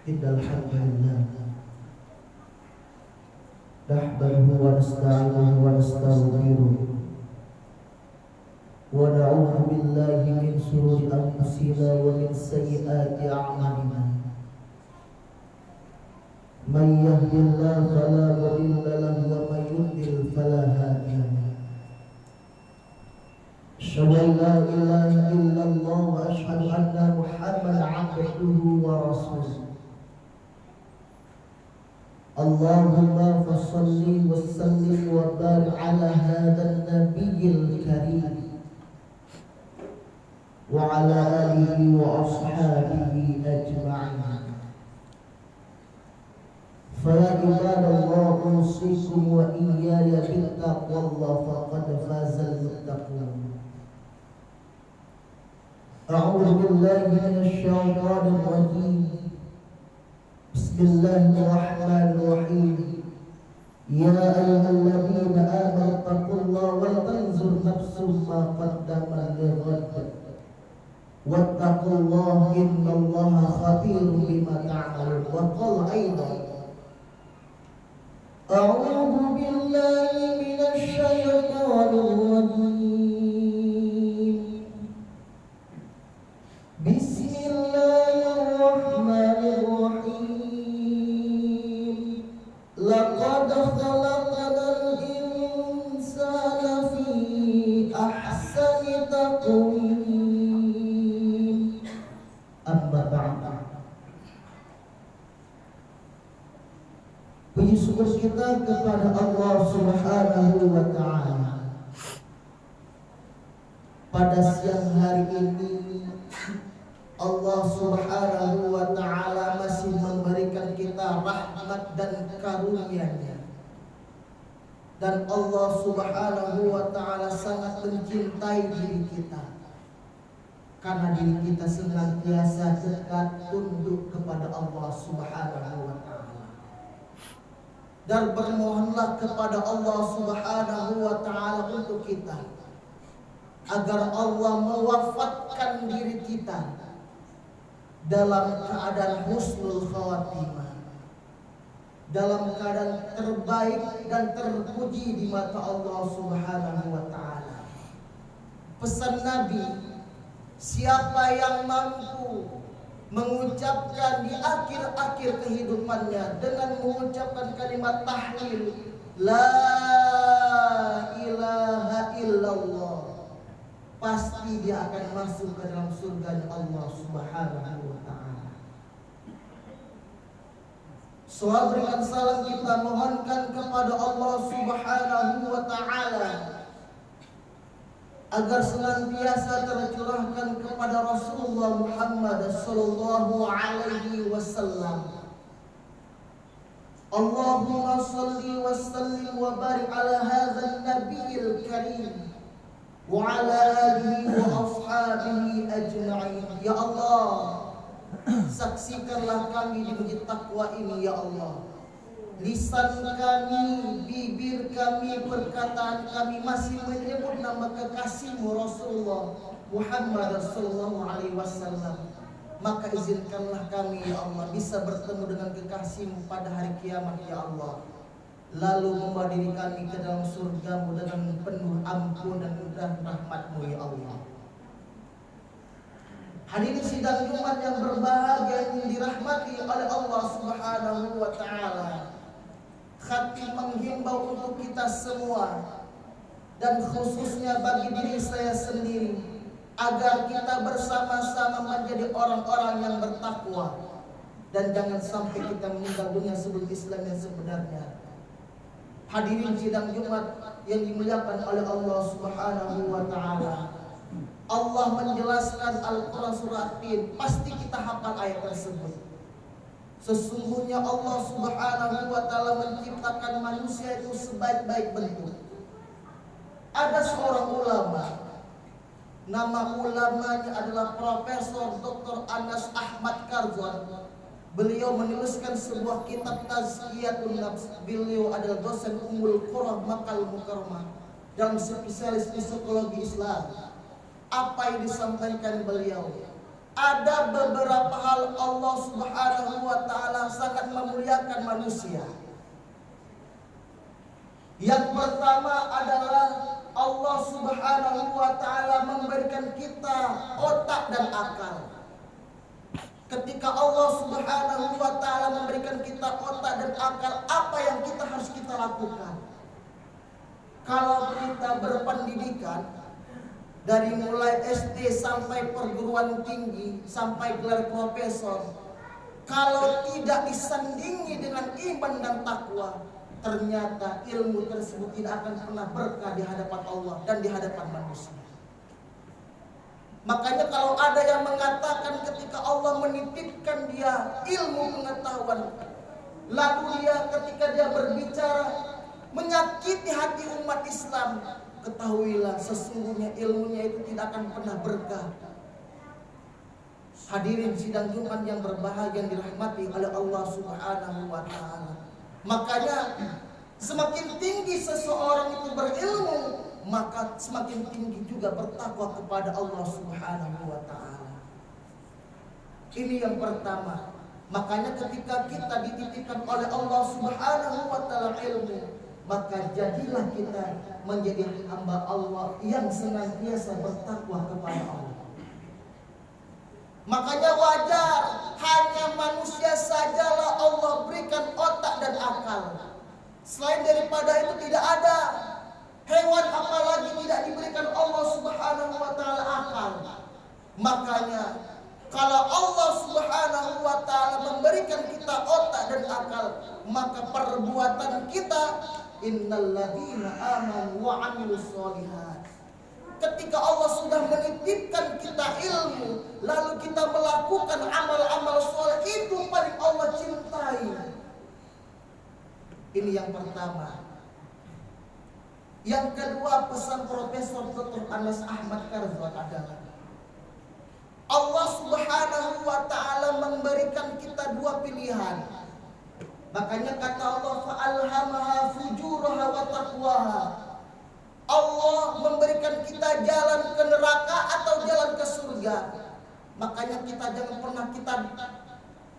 Innal hamdalillah nahmaduhu wa nasta'inuhu wa nastaghfiruh wa na'udzu billahi min shururi anfusina wa min sayyiati a'malina. Man yahdihillahu fala mudilla lahu wa man yudlil fala hadiya lahu. Asyhadu an la ilaha illallah wa asyhadu anna Muhammadan 'abduhu wa rasuluh. Allahumma fassalli wa sallim wa barik ala hadzal nabiyil karim wa ala alihi wa ashabihi ajma'in. Fa ibadallah usikum wa iyaya bittaqwallah faqad fazal muttaqun. A'udzu billahi minasy syaithanir rajim. Bismillahirrahmanirrahim. Ya ayyuhalladzina amanu taqullaha wa tanzur nafsum ma qaddamat lighad. Wattaqullaha innallaha khabirun bima ta'malun. Wa qala aidan a'udzu billahi minasy syaithanir rajim. Bismillahirrahmanirrahim. Laqad khalaqnal insana fi ahsani taqwim. Amma ba'd. Puji syukur kita kepada Allah Subhanahu wa ta'ala. Pada siang hari ini Allah Subhanahu wa ta'ala masih memberikan kita rahmat dan karunia-Nya. Dan Allah Subhanahu wa ta'ala sangat mencintai diri kita, karena diri kita senantiasa dekat tunduk kepada Allah Subhanahu wa ta'ala. Dan bermohonlah kepada Allah Subhanahu wa ta'ala untuk kita, agar Allah mewafatkan diri kita dalam keadaan husnul khawatimah, dalam keadaan terbaik dan terpuji di mata Allah Subhanahu wa ta'ala. Pesan Nabi, siapa yang mampu mengucapkan di akhir-akhir kehidupannya dengan mengucapkan kalimat tahlil la ilaha illallah, pasti dia akan masuk ke dalam surga Allah Subhanahu wa ta'ala. Soal berikan salam kita mohonkan kepada Allah Subhanahu wa ta'ala agar senantiasa tercurahkan kepada Rasulullah Muhammad sallallahu alaihi wasallam. Allahumma salli wa sallim wa barik ala hadzal nabiyil karim wa ala alihi wa ashabihi ajma'in. Ya Allah, saksikanlah kami di masjid takwa ini ya Allah. Lisan kami, bibir kami, perkataan kami masih menyebut nama kekasihmu Rasulullah Muhammad sallallahu alaihi wasallam. Maka izinkanlah kami ya Allah bisa bertemu dengan kekasihmu pada hari kiamat ya Allah, lalu membawa diri kami ke dalam surgamu dengan penuh ampun dan rahmatmu ya Allah. Hadirin sidang Jumat yang berbahagia yang dirahmati oleh Allah Subhanahu wa ta'ala, khatib menghimbau untuk kita semua dan khususnya bagi diri saya sendiri, agar kita bersama-sama menjadi orang-orang yang bertakwa dan jangan sampai kita meninggal dunia sebelum Islam yang sebenarnya. Hadirin sidang Jumat yang dimuliakan oleh Allah Subhanahu wa ta'ala, Allah menjelaskan Al-Quran surah Tin, pasti kita hafal ayat tersebut. Sesungguhnya Allah Subhanahu wa ta'ala menciptakan manusia itu sebaik-baik bentuk. Ada seorang ulama, nama ulamanya adalah Profesor Dr. Anas Ahmad Karzon. Beliau menuliskan sebuah kitab Tazkiyatun Nafs. Beliau adalah dosen Ummul Qura Makkah Mukarramah dan spesialis psikologi Islam. Apa yang disampaikan beliau? ada beberapa hal Allah Subhanahu wa ta'ala sangat memuliakan manusia. Yang pertama adalah Allah Subhanahu wa ta'ala memberikan kita otak dan akal. Ketika Allah Subhanahu wa ta'ala memberikan kita otak dan akal, apa yang kita harus kita lakukan? Kalau kita berpendidikan dari mulai SD sampai perguruan tinggi, sampai gelar profesor, kalau tidak disandingi dengan iman dan takwa, ternyata ilmu tersebut tidak akan pernah berkah di hadapan Allah dan di hadapan manusia. Makanya kalau ada yang mengatakan ketika Allah menitipkan dia ilmu pengetahuan, lalu dia ketika dia berbicara menyakiti hati umat Islam, ketahuilah sesungguhnya ilmunya itu tidak akan pernah berkah. Hadirin sidang Jumat yang berbahagia yang dirahmati oleh Allah Subhanahu wa ta'ala. Makanya semakin tinggi seseorang itu berilmu, maka semakin tinggi juga bertakwa kepada Allah Subhanahu wa ta'ala. Ini yang pertama. Makanya ketika kita dititipkan oleh Allah Subhanahu wa ta'ala ilmu, maka jadilah kita menjadi hamba Allah yang senantiasa bertakwa kepada Allah. Makanya wajar hanya manusia sajalah Allah berikan otak dan akal. Selain daripada itu tidak ada. Hewan apalagi tidak diberikan Allah Subhanahu wa ta'ala akal. Makanya kalau Allah Subhanahu wa ta'ala memberikan kita otak dan akal, maka perbuatan kita innalladzina amanu wa 'amilus sholihat. Ketika Allah sudah menitipkan kita ilmu, lalu kita melakukan amal-amal soleh, itu paling Allah cintai. Ini yang pertama. Yang kedua, pesan Profesor Dr. Anas Ahmad Karzwan adalah Allah Subhanahu wa ta'ala memberikan kita dua pilihan. Makanya kata Allah, fa'alhamaha fujuraha wa taqwaha. Allah memberikan kita jalan ke neraka atau jalan ke surga. Makanya kita jangan pernah kita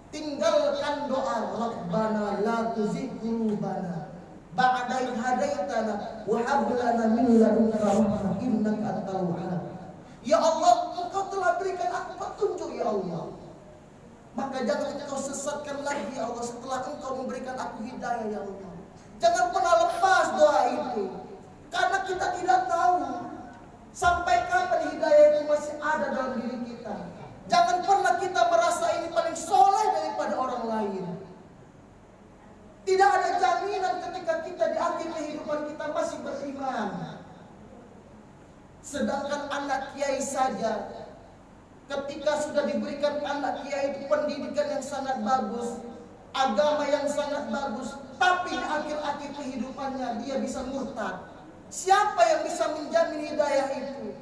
tinggalkan doa Rabbana la tuzigh qulubana ba'da idh hadaitana wa hab lana min ladunka rahmah innaka antal wahhab. Ya Allah, Engkau telah berikan aku petunjuk ya Allah. Maka jangan Engkau sesatkan lagi ya Allah setelah Engkau memberikan aku hidayah ya Allah. Jangan pernah lepas doa itu. Karena kita tidak tahu sampai kapan hidayah itu masih ada dalam diri kita. Jangan pernah kita merasa ini paling soleh daripada orang lain. Tidak ada jaminan ketika kita di akhir kehidupan kita masih beriman. Sedangkan anak kiai saja, ketika sudah diberikan anak kiai itu pendidikan yang sangat bagus, agama yang sangat bagus, tapi di akhir-akhir kehidupannya dia bisa murtad. Siapa yang bisa menjamin hidayah itu?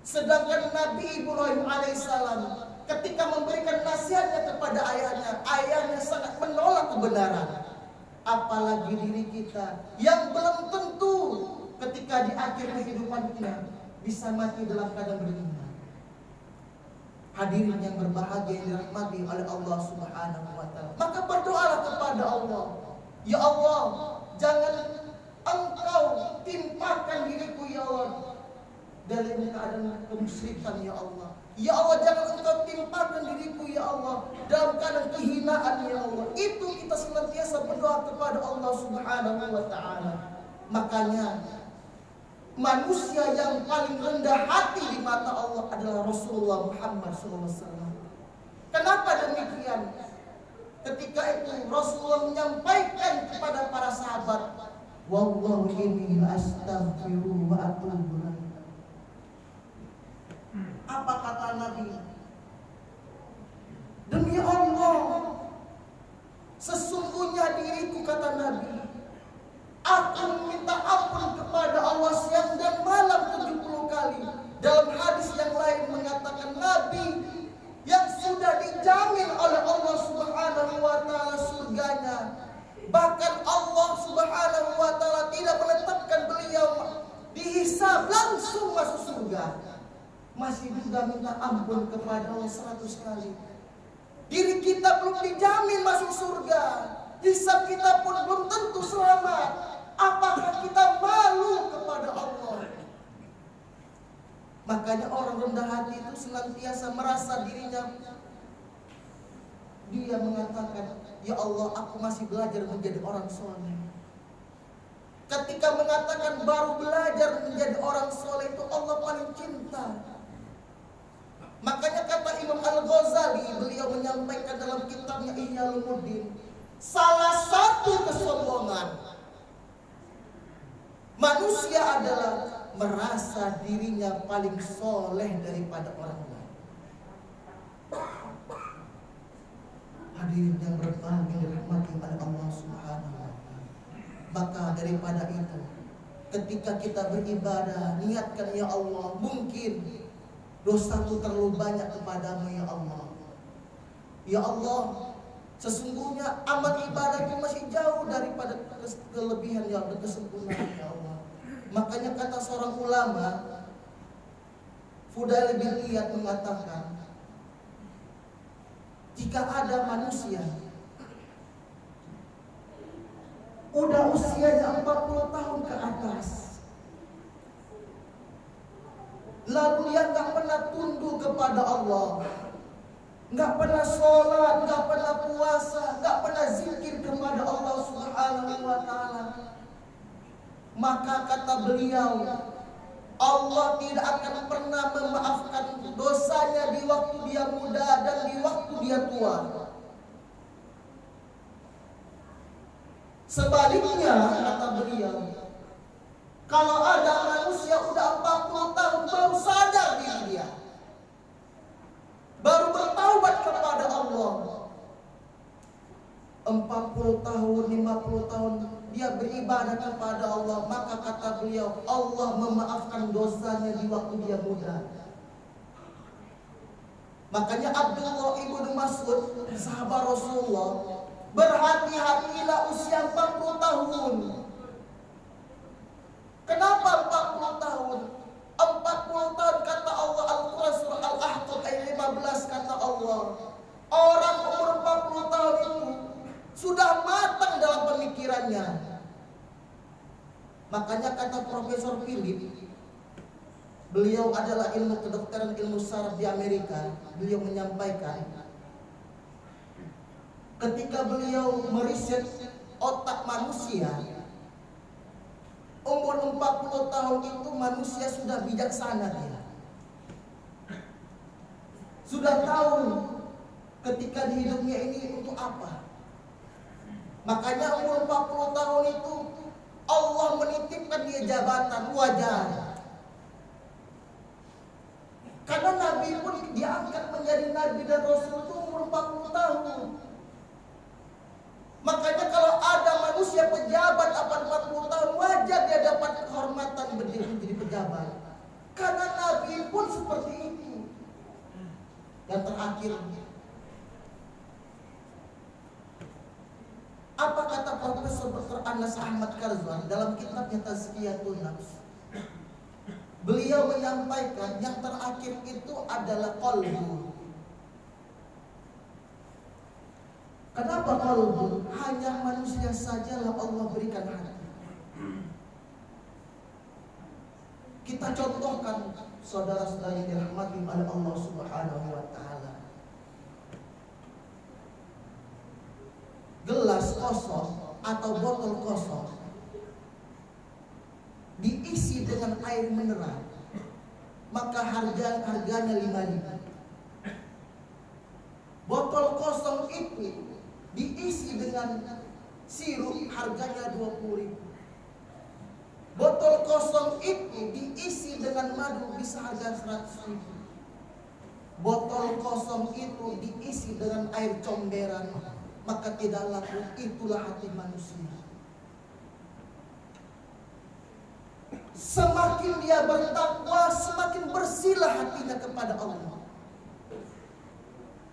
Sedangkan Nabi Ibrahim alaihissalam ketika memberikan nasihatnya kepada ayahnya, ayahnya sangat menolak kebenaran. Apalagi diri kita yang belum tentu ketika di akhir kehidupannya bisa mati dalam keadaan beriman. Hadirin yang berbahagia yang dirahmati oleh Allah Subhanahu wa ta'ala. Maka berdoalah kepada Allah. Ya Allah, jangan Engkau timpakan diriku ya Allah dalam keadaan kemusyrikan ya Allah. Ya Allah, jangan Engkau timpakan diriku ya Allah dalam keadaan kehinaan ya Allah. Itu kita senantiasa berdoa kepada Allah Subhanahu wa ta'ala. Makanya manusia yang paling rendah hati di mata Allah adalah Rasulullah Muhammad SAW. Kenapa demikian? Ketika itu Rasulullah menyampaikan kepada para sahabat, wallahu inni astaghfiru wa atubu ilaih. Apa kata Nabi? Demi Allah, sesungguhnya diriku, kata Nabi, aku meminta ampun kepada Allah siang dan malam 70 kali. Dalam hadis yang lain mengatakan Nabi yang sudah dijamin oleh Allah Subhanahu wa ta'ala surganya. Bahkan Allah Subhanahu wa ta'ala tidak menetapkan beliau dihisab langsung masuk surga. masih juga minta ampun kepada Allah 100 kali. Diri kita belum dijamin masuk surga, hisab kita pun belum tentu selamat. Apakah kita malu kepada Allah? Makanya orang rendah hati itu senantiasa merasa dirinya, dia mengatakan, ya Allah, aku masih belajar menjadi orang soleh. Ketika mengatakan baru belajar menjadi orang soleh itu Allah paling cinta. Makanya kata Imam Al-Ghazali, beliau menyampaikan dalam kitabnya Ihya Ulumuddin, salah satu kesombongan manusia adalah merasa dirinya paling soleh daripada orang lain. Hadirin yang berbahagia dirahmati oleh Allah Subhanahu wa Ta'ala. Maka daripada itu, ketika kita beribadah, niatkan, ya Allah, mungkin dosaku terlalu banyak kepadamu, ya Allah. Ya Allah, sesungguhnya amal ibadahku masih jauh daripada kelebihan, ya Allah, kesempurnaan, ya Allah. Makanya kata seorang ulama, Fudail bin Iyad mengatakan, jika ada manusia udah usianya 40 tahun ke atas, lalu dia gak pernah tunduk kepada Allah, gak pernah sholat, gak pernah puasa, gak pernah zikir kepada Allah Subhanahu wa Ta'ala, maka kata beliau, Allah tidak akan pernah memaafkan dosanya di waktu dia muda dan di waktu dia tua. Sebaliknya, kata beliau, kalau ada manusia udah 40 tahun baru sadar diri dia, baru bertaubat kepada Allah, 40 tahun, 50 tahun dia beribadah kepada Allah, maka kata beliau, Allah memaafkan dosanya di waktu dia muda. Makanya Abdullah ibnu Mas'ud, sahabat Rasulullah, berhati-hatilah usia 40 tahun. Kenapa 40 tahun? 40 tahun kata Allah, Al-Quran surah Al-Ahqaf ayat 15 kata Allah, orang umur 40 tahun itu sudah matang dalam pemikirannya. Makanya kata Profesor Philip, beliau adalah ilmu kedokteran, ilmu saraf di Amerika, beliau menyampaikan, ketika beliau meriset otak manusia, umur 40 tahun itu manusia sudah bijaksana dia. Sudah tahu ketika di hidupnya ini untuk apa. Makanya umur 40 tahun itu Allah menitipkan dia jabatan wajar. Karena Nabi pun diangkat menjadi Nabi dan Rasul itu umur 40 tahun. Makanya kalau ada manusia pejabat 40 tahun, wajar dia dapat kehormatan menjadi pejabat. Karena Nabi pun seperti itu. Yang terakhir, apa kata Profesor Dr. Anas Ahmad Karzwan dalam kitabnya Tazkiyatun Nafs? Beliau menyampaikan yang terakhir itu adalah qalbu. Kenapa qalbu? Hanya manusia sajalah Allah berikan hati. Kita contohkan saudara-saudara yang dirahmati oleh Allah Subhanahu wa Ta'ala. Gelas kosong atau botol kosong diisi dengan air mineral, maka harganya 5.000. Botol kosong itu diisi dengan sirup, harganya 20.000. Botol kosong itu diisi dengan madu, bisa harga 100.000. Botol kosong itu diisi dengan air comberan, maka tidak laku. Itulah hati manusia. Semakin dia bertakwa, semakin bersihlah hatinya kepada Allah.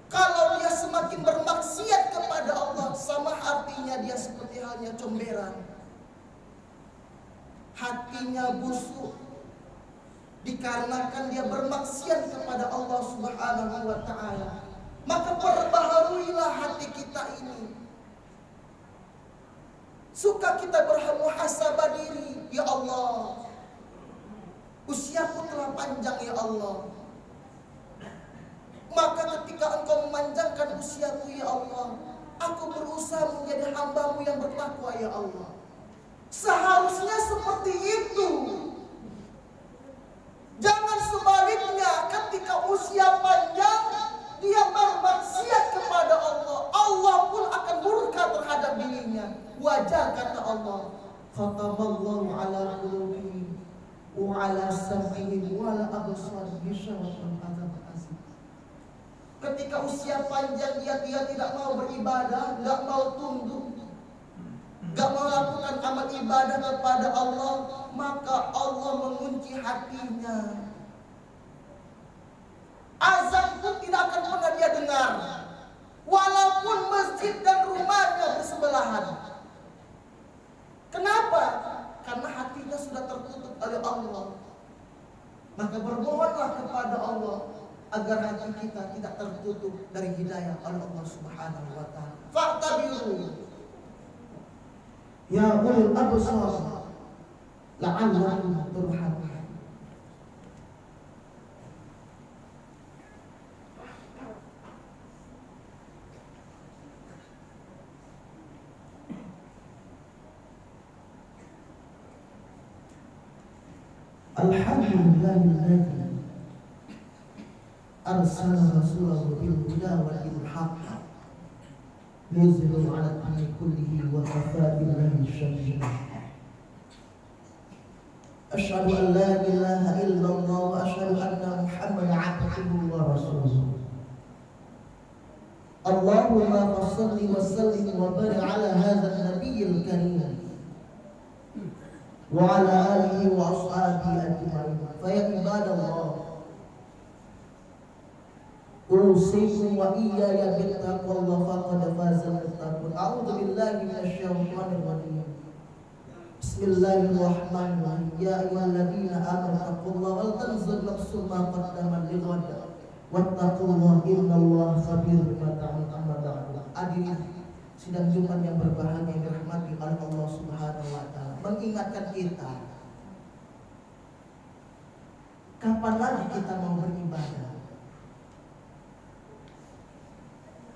Kalau dia semakin bermaksiat kepada Allah, sama artinya dia seperti halnya comberan. Hatinya busuk, dikarenakan dia bermaksiat kepada Allah Subhanahu wa ta'ala. Maka perbaharuilah hati kita ini. Suka kita bermuhasabah diri, ya Allah, usiaku telah panjang ya Allah. Maka ketika Engkau memanjangkan usiaku ya Allah, aku berusaha menjadi hamba-Mu yang bertakwa ya Allah. Seharusnya seperti itu. Jangan sebaliknya, ketika usia panjang dia bermaksiat kepada Allah, Allah pun akan murka terhadap dirinya. Wajar kata Allah, khatamallahu ala qulubihim wa ala sam'ihim wa ala absarihim ghishawatun adzab azim. Ketika usia panjang dia tidak mau beribadah, tidak mau tunduk, tidak mau lakukan amal ibadah kepada Allah, maka Allah mengunci hatinya. Azan pun tidak akan pernah dia dengar, walaupun masjid dan rumahnya bersebelahan. Kenapa? Karena hatinya sudah tertutup oleh Allah. Maka bermohonlah kepada Allah agar hati kita tidak tertutup dari hidayah oleh Allah Subhanahu wa ta'ala. Fa'tabiru ya ulul absar la'allakum turhamun. Alhamdulillahilladzi arsala rasulahu bil huda wa dinil haqq liyuzhirahu 'ala ad-dini kullihi wa kafaa billahi shahida. Asyhadu an la ilaha illallah wa asyhadu anna Muhammadan 'abduhu wa rasuluh. Allahumma shalli wa sallim wa barik 'ala hadzal nabiyyil karim wa ala alihi wa ashabihi ajma'in. Fa ya ibadallah, usikum wa iyaya bittaqwallah faqad fazal muttaqun. A'udzu billahi minasy syaithanir rajim. Bismillahirrahmanirrahim. Ya ayyuhalladzina amanu taqullaha wal tanzur nafsum ma qaddamat lighad wattaqullaha innallaha khabirun bima ta'malun. Hadirin sidang Jumat yang berbahagia yang dirahmati oleh Allah Subhanahu wa ta'ala, mengingatkan kita, kapan lagi kita mau beribadah?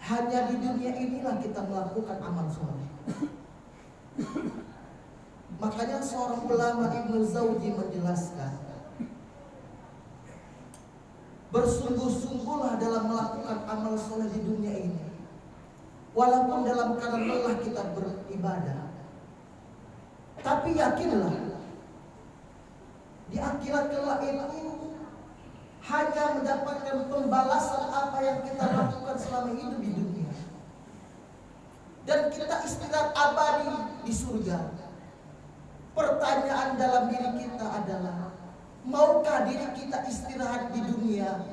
Hanya di dunia inilah kita melakukan amal soleh. Makanya seorang ulama Ibnu Zawji menjelaskan, bersungguh-sungguhlah dalam melakukan amal soleh di dunia ini. Walaupun dalam keadaan lelah kita beribadah, tapi yakinlah di akhirat kelak itu hanya mendapatkan pembalasan apa yang kita lakukan selama hidup di dunia, dan kita istirahat abadi di surga. Pertanyaan dalam diri kita adalah, maukah diri kita istirahat di dunia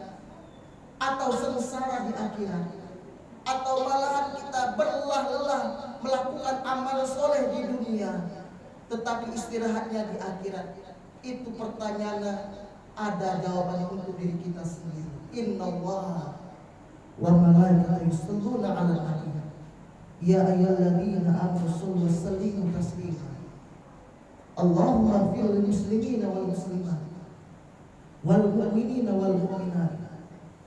atau sengsara di akhirat? Atau malahan kita berlelah-lelah melakukan amal soleh di dunia, tetapi istirahatnya di akhirat? Itu pertanyaannya ada jawabannya untuk diri kita sendiri. Innallaha wa malaikatahu yusholluna 'alan nabi ya ayyuhalladzina amanu shallu wa sallimu taslima. Allahumma ighfir lil muslimina wal muslimat wal mu'minina wal mu'minat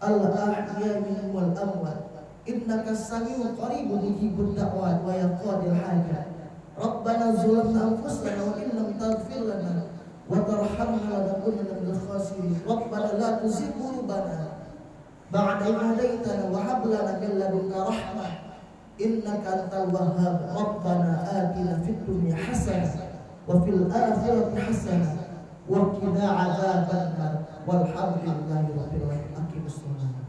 al-ahya'i minhum wal amwat innaka sami'un qaribun mujibud da'wat wa yaqadil hajat. Rabbana zalamna anfusana wa in lam taghfir lana wa tarhamna lanakunanna minal khasirin. Rabbana la tuzigh qulubana ba'da idh hadaytana wa hab lana min ladunka rahmah innaka antal wahhab. Rabbana atina fid dunya hasanah wa fil akhirati hasanah wa qina 'adzabannar. Walhamdulillahi rabbil alamin. Aqimus shalah.